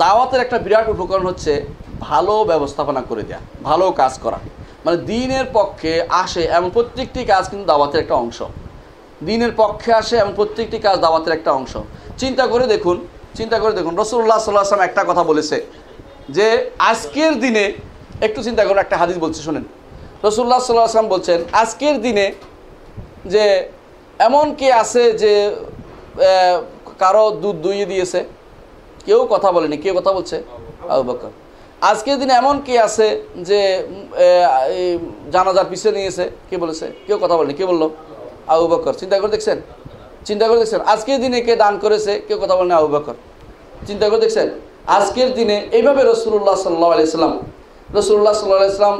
দাওয়াতের একটা বিরাট উপকরণ হচ্ছে ভালো ব্যবস্থাপনা করে দেয়া, ভালো কাজ করা। মানে দিনের পক্ষে আসে এমন প্রত্যেকটি কাজ কিন্তু দাওয়াতের একটা অংশ। দিনের পক্ষে আসে এমন প্রত্যেকটি কাজ দাওয়াতের একটা অংশ। চিন্তা করে দেখুন রাসূলুল্লাহ সাল্লাল্লাহু আলাইহি ওয়াসাল্লাম একটা কথা বলেছে যে আজকের দিনে, একটু চিন্তা করুন, একটা হাদিস বলছি শোনেন। রাসূলুল্লাহ সাল্লাল্লাহু আলাইহি ওয়াসাল্লাম বলছেন আজকের দিনে যে এমন কে আছে যে কারো দুধ দুইয়ে দিয়েছে, কেউ কথা বলেনি। কেউ কথা বলছে? আবু বকর। আজকের দিনে এমন কে আছে যে জানাজার পিছনে নিয়েছে, কে বলেছে? কেউ কথা বলেনি। কে বললো? আবু বকর। চিন্তা করে দেখছেন? আজকের দিনে কে দান করেছে? কেউ কথা বলেনি। আবু বকর। চিন্তা করে দেখছেন? আজকের দিনে এইভাবে রাসূলুল্লাহ সাল্লাল্লাহু আলাইহি ওয়াসাল্লাম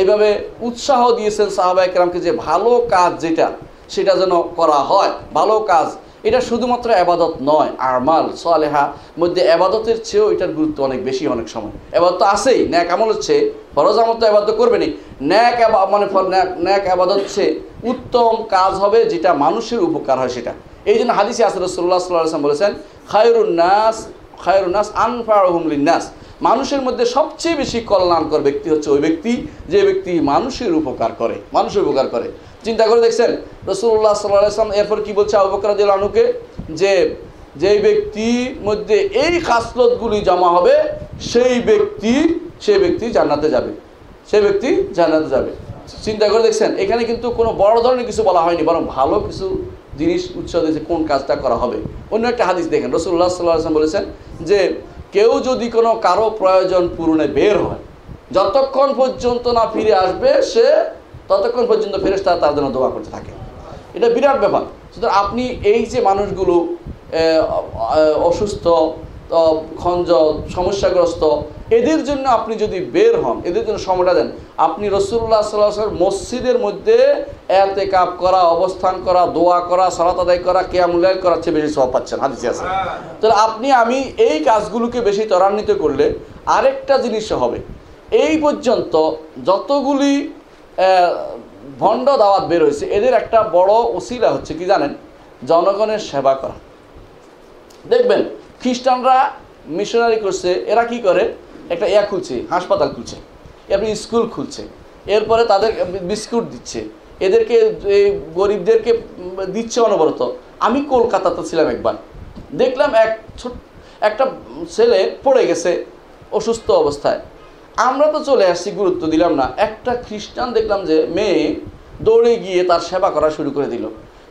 এইভাবে উৎসাহ দিয়েছেন সাহাবায়ে কেরামকে যে ভালো কাজ যেটা সেটা যেন করা হয়। ভালো কাজ এটা শুধুমাত্র ইবাদত নয়, আমাল সালেহা মধ্যে ইবাদতের চেয়েও এটার গুরুত্ব অনেক বেশি। অনেক সময় ইবাদত তো আছেই, নেক আমল হচ্ছে, ফরজ আমল তো ইবাদত করবেনি। নেক ইবাদত হচ্ছে উত্তম কাজ হবে যেটা মানুষের উপকার হয় সেটা। এই জন্য হাদিসে আছে রাসূলুল্লাহ সাল্লাল্লাহু আলাইহি ওয়াসাল্লাম বলেছেন খায়রুন নাস আনফাউহুম লিন-নাস। মানুষের মধ্যে সবচেয়ে বেশি কল্যাণকর ব্যক্তি হচ্ছে ওই ব্যক্তি যে ব্যক্তি মানুষের উপকার করে। চিন্তা করে দেখছেন রাসূলুল্লাহ সাল্লাল্লাহু আলাইহি ওয়াসাল্লাম এরপর কি বলছে আবু বকর রাদিয়াল্লাহু আনহুকে, যে যেই ব্যক্তির মধ্যে এই খাসলতগুলি জমা হবে সেই ব্যক্তি জান্নাতে যাবে। চিন্তা করে দেখছেন এখানে কিন্তু কোনো বড় ধরনের কিছু বলা হয়নি, বরং ভালো কিছু জিনিস উৎসাহ দিয়েছে কোন কাজটা করা হবে। অন্য একটা হাদিস দেখেন, রাসূলুল্লাহ সাল্লাল্লাহু আলাইহি ওয়াসাল্লাম বলেছেন যে কেউ যদি কোনো কারো প্রয়োজন পূরণে বের হয়, যতক্ষণ পর্যন্ত না ফিরে আসবে সে ততক্ষণ পর্যন্ত ফেরেশতারা তার জন্য দোয়া করতে থাকে। এটা বিরাট ব্যাপার। সুতরাং আপনি এই যে মানুষগুলো অসুস্থ, খঞ্জল, সমস্যাগ্রস্ত, এদের জন্য আপনি যদি বের হন, এদের জন্য সময়টা দেন, আপনি রাসূলুল্লাহ সাল্লাল্লাহু আলাইহি ওয়াসাল্লাম মসজিদের মধ্যে ইতিকাফ করা, অবস্থান করা, দোয়া করা, সালাত আদায় করা, কিয়ামুল লাইল করার চেয়ে বেশি সওয়াব পাচ্ছেন, হাদিসে আছে। তাহলে আমি এই কাজগুলোকে বেশি ত্বরান্বিত করলে আরেকটা জিনিস হবে, এই পর্যন্ত যতগুলি ভণ্ড দাওয়াত বের হয়েছে এদের একটা বড় ওসিলা হচ্ছে কি জানেন? জনগণের সেবা করা। দেখবেন খ্রিস্টানরা মিশনারি করছে, এরা কি করে? একটা খুলছে, হাসপাতাল খুলছে, এরপর স্কুল খুলছে, এরপরে তাদের বিস্কুট দিচ্ছে, এদেরকে গরিবদেরকে দিচ্ছে অনবরত। আমি কলকাতাতে ছিলাম একবার, দেখলাম একটা ছেলে পড়ে গেছে অসুস্থ অবস্থায়। আমরা তো চলে আসছি, গুরুত্ব দিলাম না। একটা খ্রিস্টান দেখলাম যে মেয়ে দৌড়ে গিয়ে তার সেবা করা শুরু করে দিল।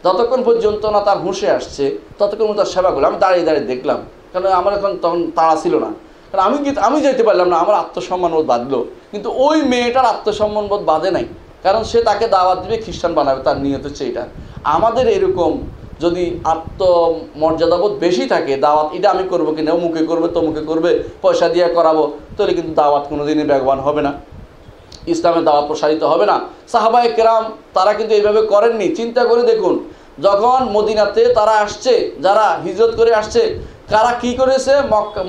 যতক্ষণ পর্যন্ত না তার হুঁশে আসছে ততক্ষণ তার সেবা করলো। আমি দাঁড়িয়ে দাঁড়িয়ে দেখলাম, কারণ আমার তখন তাড়া ছিল না, কারণ আমি যেতে পারলাম না, আমার আত্মসম্মান বোধ বাঁধলো। কিন্তু ওই মেয়েটার আত্মসম্মান বোধ বাঁধে নাই, কারণ সে তাকে দাওয়াত দিবে, খ্রিস্টান বানাবে, তার নিয়ত হচ্ছে এটা। আমাদের এরকম যদি আত্মমর্যাদাবোধ বেশি থাকে, দাওয়াত এটা আমি করবো কিনা, অমুকে করবে তমুকে করবে, পয়সা দিয়ে করাবো, তাহলে কিন্তু দাওয়াত কোনোদিনই বেগবান হবে না, ইসলামের দাওয়াত প্রসারিত হবে না। সাহাবায়ে কেরাম তারা কিন্তু এইভাবে করেননি। চিন্তা করে দেখুন, যখন মদিনাতে তারা আসছে, যারা হিজরত করে আসছে, কারা কি করেছে?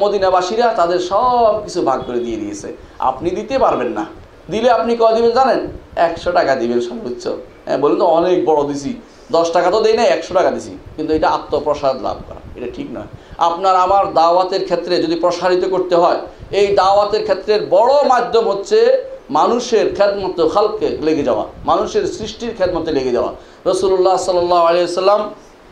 মদিনাবাসীরা তাদের সব কিছু ভাগ করে দিয়ে দিয়েছে। আপনি দিতে পারবেন না, দিলে আপনি কয় দিবেন জানেন? 100 টাকা দিবেন সর্বোচ্চ। হ্যাঁ বলুন তো, অনেক বড় দিছি, 10 টাকা তো দেই না, 100 টাকা দিছি। কিন্তু এটা আত্মপ্রসাদ লাভ করা, এটা ঠিক নয়। আপনার আমার দাওয়াতের ক্ষেত্রে যদি প্রসারিত করতে হয়, এই দাওয়াতের ক্ষেত্রের বড় মাধ্যম হচ্ছে মানুষের খেদমতে খালকে লেগে যাওয়া, মানুষের সৃষ্টির খেদমতে লেগে যাওয়া। রাসূলুল্লাহ সাল্লাল্লাহু আলাইহি ওয়াসাল্লাম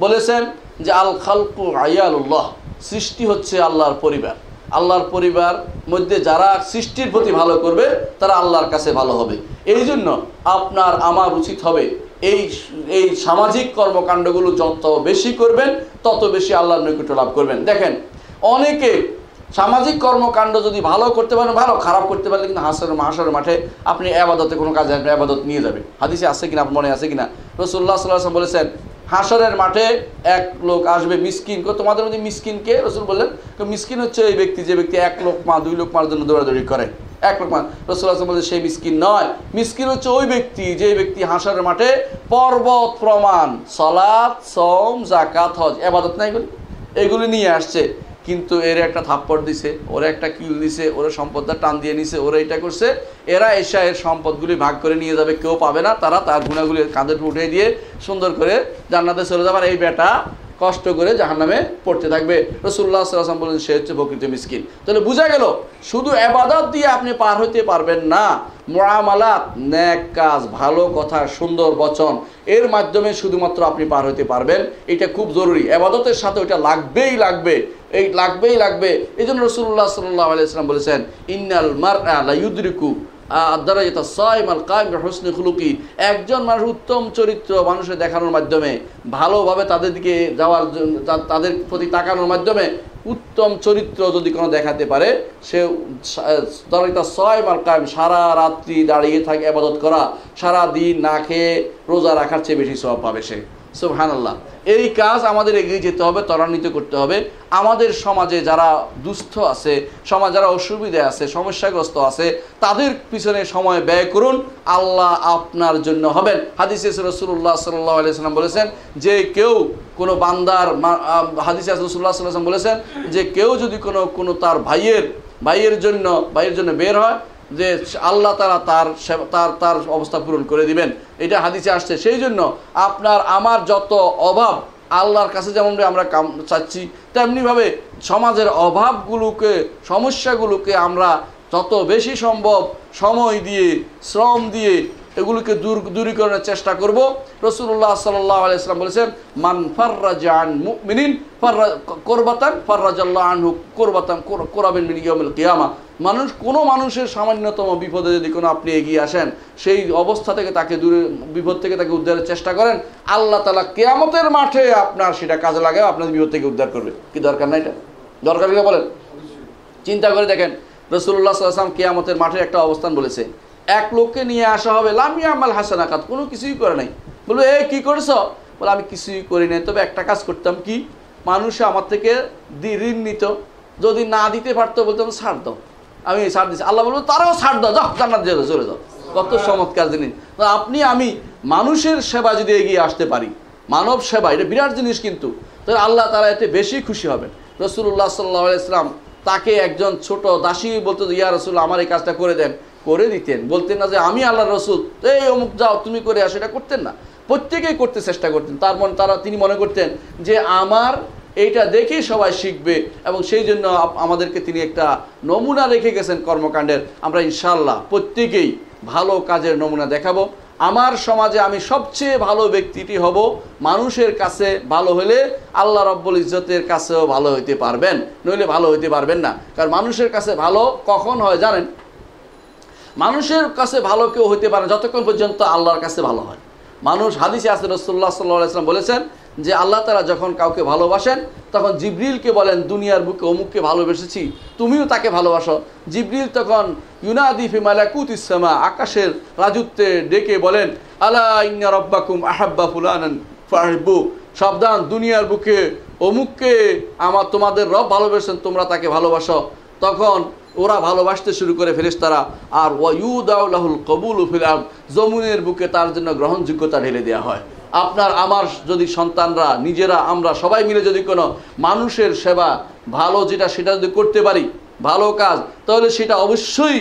বলেছেন যে আল খালকু আয়ালুল্লাহ, সৃষ্টি হচ্ছে আল্লাহর পরিবার। আল্লাহর পরিবার মধ্যে যারা সৃষ্টির প্রতি ভালো করবে তারা আল্লাহর কাছে ভালো হবে। এই জন্য আপনার আমার উচিত হবে এই সামাজিক কর্মকাণ্ডগুলো যত বেশি করবেন তত বেশি আল্লাহর নৈকট্য লাভ করবেন। দেখেন অনেকে সামাজিক কর্মকাণ্ড যদি ভালো করতে পারেন ভালো, খারাপ করতে পারলে কিন্তু হাসরের মাঠে আপনি ইবাদতে কোনো কাজে আপনি ইবাদত নিয়ে যাবেন। হাদিসে আছে কিনা, আপনার মনে আছে কিনা? রাসূলুল্লাহ সাল্লাল্লাহু আলাইহি ওয়াসাল্লাম বলেছেন হাসরের মাঠে এক লোক আসবে মিসকিন। তোমাদের মধ্যে মিসকিনকে? রাসূল বললেন মিসকিন হচ্ছে এই ব্যক্তি যে ব্যক্তি 1 লোকমা 2 লোকমার জন্য দৌড়াদৌড়ি করে। 1 লোকমা। রাসূলুল্লাহ সাল্লাল্লাহু আলাইহি ওয়াসাল্লাম বলেন সেই মিসকিন নয়, মিসকিন হচ্ছে ওই ব্যক্তি যে ব্যক্তি হাসরের মাঠে পর্বত প্রমাণ সালাত, সওম, যাকাত, হজ, ইবাদত নাই এগুলি নিয়ে আসছে, কিন্তু এর একটা থাপ্পড় দিছে, ওরা একটা কিল দিছে, ওরা সম্পদটা টান দিয়ে নিছে, ওরা এটা করছে, এরা এসে এর সম্পদগুলি ভাগ করে নিয়ে যাবে, কেউ পাবে না। তারা তার গুণাগুলি কাঁধে উঠে দিয়ে সুন্দর করে জান্নাতে চলে যাবে। আর এই বেটা কষ্ট করে জাহান্নামে পড়তে থাকবে। রাসূলুল্লাহ সাল্লাল্লাহু আলাইহি ওয়াসাল্লাম বলেন সে হচ্ছে প্রকৃত মিসকিন। তাহলে বোঝা গেল শুধু ইবাদত দিয়ে আপনি পার হতে পারবেন না, মুআমালাত, নেক কাজ, ভালো কথা, সুন্দর বচন, এর মাধ্যমে শুধুমাত্র আপনি পার হতে পারবেন। এটা খুব জরুরি, ইবাদতের সাথে ওটা লাগবেই লাগবে, এই লাগবেই লাগবে। এই জন্য রাসূলুল্লাহ সাল্লাল্লাহু আলাইহি ওয়াসাল্লাম বলেছেন ইন্নাল মারআ লা ইউদরিকু আদ-দারাজাতা সাইম আল কায়েম বিহুসনি খুলুকি, একজন মানুষ উত্তম চরিত্র মানুষের দেখানোর মাধ্যমে, ভালোভাবে তাদের দিকে যাওয়ার জন্য, তাদের প্রতি তাকানোর মাধ্যমে উত্তম চরিত্র যদি কোনো দেখাতে পারে, সে দারাজাতা সাইম আল কায়েম, সারা রাত্রি দাঁড়িয়ে থাকে ইবাদত করা, সারা দিন না খেয়ে রোজা রাখার চেয়ে বেশি সওয়াব পাবে সে। সুবহানাল্লাহ। এই কাজ আমাদের এগিয়ে যেতে হবে, ত্বরান্বিত করতে হবে। আমাদের সমাজে যারা দুস্থ আছে, সমাজ যারা অসুবিধা আছে, সমস্যাগ্রস্ত আছে, তাদের পিছনে সময় ব্যয় করুন, আল্লাহ আপনার জন্য হবেন। হাদিসে রাসূলুল্লাহ সাল্লাল্লাহু আলাইহি ওয়াসাল্লাম বলেছেন যে কেউ কোনো বান্দার, হাদিসে রাসূলুল্লাহ সাল্লাল্লাহু আলাইহি ওয়াসাল্লাম বলেছেন যে কেউ যদি কোনো তার ভাইয়ের জন্য বের হয়, যে আল্লাহ তাআলা তার অবস্থা পূরণ করে দিবেন, এটা হাদিসে আসছে। সেই জন্য আপনার আমার যত অভাব আল্লাহর কাছে যেমন আমরা চাচ্ছি, তেমনিভাবে সমাজের অভাবগুলোকে, সমস্যাগুলোকে আমরা যত বেশি সম্ভব সময় দিয়ে, শ্রম দিয়ে এগুলোকে দূরীকরণের চেষ্টা করব। রাসূলুল্লাহ সাল্লাল্লাহু আলাইহি ওয়াসাল্লাম বলেছেন মান ফাররাজা আন মুমিনিন কুরবাতান ফাররাজাল্লাহু আনহু কুরাবান মিন ইয়াউমিল কিয়ামা। কোনো মানুষের সামান্যতম বিপদে যদি কোনো আপনি এগিয়ে আসেন, সেই অবস্থা থেকে তাকে বিপদ থেকে তাকে উদ্ধারের চেষ্টা করেন, আল্লাহ তাআলা কিয়ামতের মাঠে আপনার সেটা কাজে লাগাবে, আপনার বিপদ থেকে উদ্ধার করবে। কি দরকার না এটা? দরকার কি বলেন? চিন্তা করে দেখেন, রাসূলুল্লাহ সাল্লাল্লাহু আলাইহি ওয়াসাল্লাম কিয়ামতের মাঠে একটা অবস্থান বলেছে, এক লোককে নিয়ে আসা হবে, লাম ইয়ামাল হাসানাকাত, কোনো কিছুই করে নাই। বলবে এই কি করছো? বলে আমি কিছুই করি নাই, তবে একটা কাজ করতাম, কি? মানুষ আমার থেকে ঋণ নিত, যদি না দিতে পারতো বলতাম ছাড় দাও, আমি ছাড় দিচ্ছি। আল্লাহ বলবো তারাও ছাড় দাও, যাও জান্নাত চলে যাও। কত চমৎকার জিনিস! আমি মানুষের সেবা যদি এগিয়ে আসতে পারি, মানব সেবা, এটা বিরাট জিনিস কিন্তু, তাহলে আল্লাহ তাআলা এতে বেশি খুশি হবেন। রাসূলুল্লাহ সাল্লাল্লাহু আলাইহি ওয়াসাল্লাম তাকে একজন ছোট দাসী বলতো, ইয়া রাসূলুল্লাহ আমার এই কাজটা করে দেন, করে দিতেন। বলতেন না যে আমি আল্লাহর রাসূল, এই অমুক যাও তুমি করে আসো, এটা করতেন না। প্রত্যেকেই করতে চেষ্টা করতেন। তিনি মনে করতেন যে আমার এইটা দেখেই সবাই শিখবে, এবং সেই জন্য আমাদেরকে তিনি একটা নমুনা রেখে গেছেন কর্মকাণ্ডের। আমরা ইনশাআল্লাহ প্রত্যেকেই ভালো কাজের নমুনা দেখাবো। আমার সমাজে আমি সবচেয়ে ভালো ব্যক্তিটি হব, মানুষের কাছে ভালো হলে আল্লাহ রাব্বুল ইজ্জতের কাছেও ভালো হইতে পারবেন, নইলে ভালো হইতে পারবেন না। কারণ মানুষের কাছে ভালো কখন হয় জানেন? মানুষের কাছে ভালো কেউ হইতে পারে যতক্ষণ পর্যন্ত আল্লাহর কাছে ভালো হয়। মানুষ, হাদিসে আছে রাসূলুল্লাহ সাল্লাল্লাহু আলাইহি ওয়াসাল্লাম বলেছেন যে আল্লাহ তাআলা যখন কাউকে ভালোবাসেন, তখন জিবরিলকে বলেন দুনিয়ার বুকে অমুককে ভালোবেসেছি, তুমিও তাকে ভালোবাসো। জিবরিল তখন ইউনাদি ফি মালাকুতিস সামা, আকাশের রাজত্বে ডেকে বলেন আলা ইন্না রাব্বাকুম আহাব্বা ফুলানান ফাহিব্বু, সাবধান, দুনিয়ার বুকে অমুককে তোমাদের রব ভালোবেসেন, তোমরা তাকে ভালোবাসো। তখন ওরা ভালোবাসতে শুরু করে ফেরেশতারা, আর ওয়ায়ুদাউ লাহুল কবুলু ফিল আরদ, জমিনের বুকে তার জন্য গ্রহণযোগ্যতা ঢেলে দেওয়া হয়। আপনার আমার যদি সন্তানরা, নিজেরা, আমরা সবাই মিলে যদি কোনো মানুষের সেবা, ভালো সেটা যদি করতে পারি, ভালো কাজ, তাহলে সেটা অবশ্যই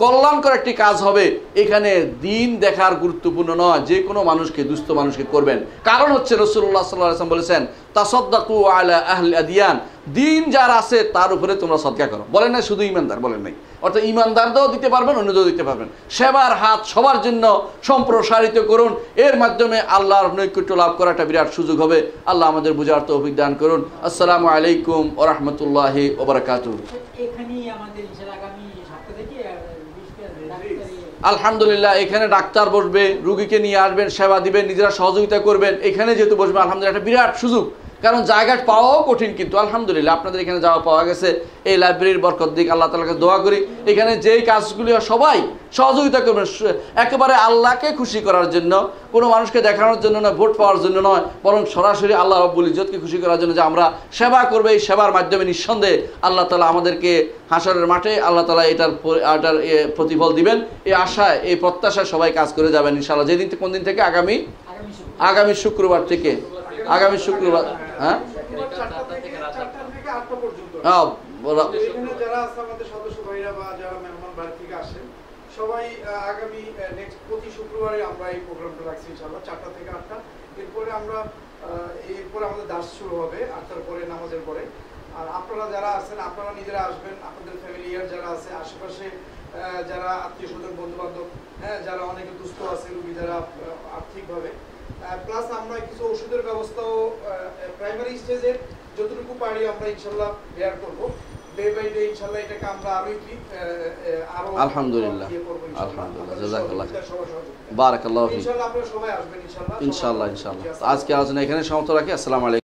কল্যাণকর একটি কাজ হবে। এখানে দিন দেখার গুরুত্বপূর্ণ নয়, যে কোনো মানুষকে, দুস্থ মানুষকে করবেন। কারণ হচ্ছে রাসূলুল্লাহ সাল্লাল্লাহু আলাইহি ওয়াসাল্লাম বলেছেন তাসাদদাকু আলা আহলি আদিয়ান, দিন যার আছে তার উপরে তোমরা সদকা করো। বলেন না শুধু ইমানদার, বলেন নাই, অর্থাৎ ইমানদারদেরও দিতে পারবেন, অন্যদেরও দিতে পারবেন। সেবার হাত সবার জন্য সম্প্রসারিত করুন, এর মাধ্যমে আল্লাহর নৈকট্য লাভ করা একটা বিরাট সুযোগ হবে। আল্লাহ আমাদের বুঝার তৌফিক দান করুন। আসসালামু আলাইকুম ওয়া রাহমাতুল্লাহি ওয়া বারাকাতুহু। আলহামদুলিল্লাহ, এখানে ডাক্তার বসবে, রুগীকে নিয়ে আসবেন, সেবা দিবেন, নিজেরা সহযোগিতা করবেন। এখানে যেহেতু বসবে, আলহামদুলিল্লাহ একটা বিরাট সুযোগ। কারণ জায়গা পাওয়াও কঠিন, কিন্তু আলহামদুলিল্লাহ আপনাদের এখানে যাওয়া পাওয়া গেছে। এই লাইব্রেরির বরকত দিক, আল্লাহ তাআলার কাছে দোয়া করি এখানে যেই কাজগুলি সবাই সহযোগিতা করবেন, একেবারে আল্লাহকে খুশি করার জন্য, কোনো মানুষকে দেখানোর জন্য নয়, ভোট পাওয়ার জন্য নয়, বরং সরাসরি আল্লাহ রাব্বুল ইজ্জতকে খুশি করার জন্য, যে আমরা সেবা করবো। এই সেবার মাধ্যমে নিঃসন্দেহে আল্লাহ তাআলা আমাদেরকে হাসরের মাঠে আল্লাহ তাআলা এটার প্রতিফল দিবেন। এই আশায়, এই প্রত্যাশায় সবাই কাজ করে যাবেন ইনশাআল্লাহ। যেদিন কোন দিন থেকে? আগামী শুক্রবার থেকে, আগামী শুক্রবার, হ্যাঁ সবাই আগামী নেক্সট প্রতি শুক্রবারে আমরা এই প্রোগ্রামটা রাখছি ইনশাআল্লাহ 4টা থেকে 8টা। এরপরে আমরা এরপরে আমাদের দাস শুরু হবে 8টার পরে, নামাজের পরে। আর আপনারা যারা আছেন আপনারা নিজেরা আসবেন, আপনাদের ফ্যামিলিয়ার যারা আছে আশেপাশে, যারা আত্মীয় স্বজন বন্ধু বান্ধব, হ্যাঁ, যারা অনেকে দুস্থ আছে রোগী যারা আর্থিকভাবে, প্লাস আমরা কিছু ওষুধের ব্যবস্থাও প্রাইমারি স্টেজে যতটুকু পারি আমরা ইনশাল্লাহ বেয়ার করবো। ডে বাই ডে ইনশাল্লাহ এটাকে আমরা আরো আলহামদুলিল্লাহ, ইয়ে করবো ইনশাল্লাহ। আলহামদুলিল্লাহ, জাযাকাল্লাহ সবার সহযোগিতায়। বারাকাল্লাহু ফিক। ইনশাল্লাহ আপনারা সবাই আসবেন ইনশাল্লাহ। ইনশাআল্লাহ, ইনশাআল্লাহ। আজকে আলোচনা এখানে সমাপ্ত রাখি। আসসালামু আলাইকুম।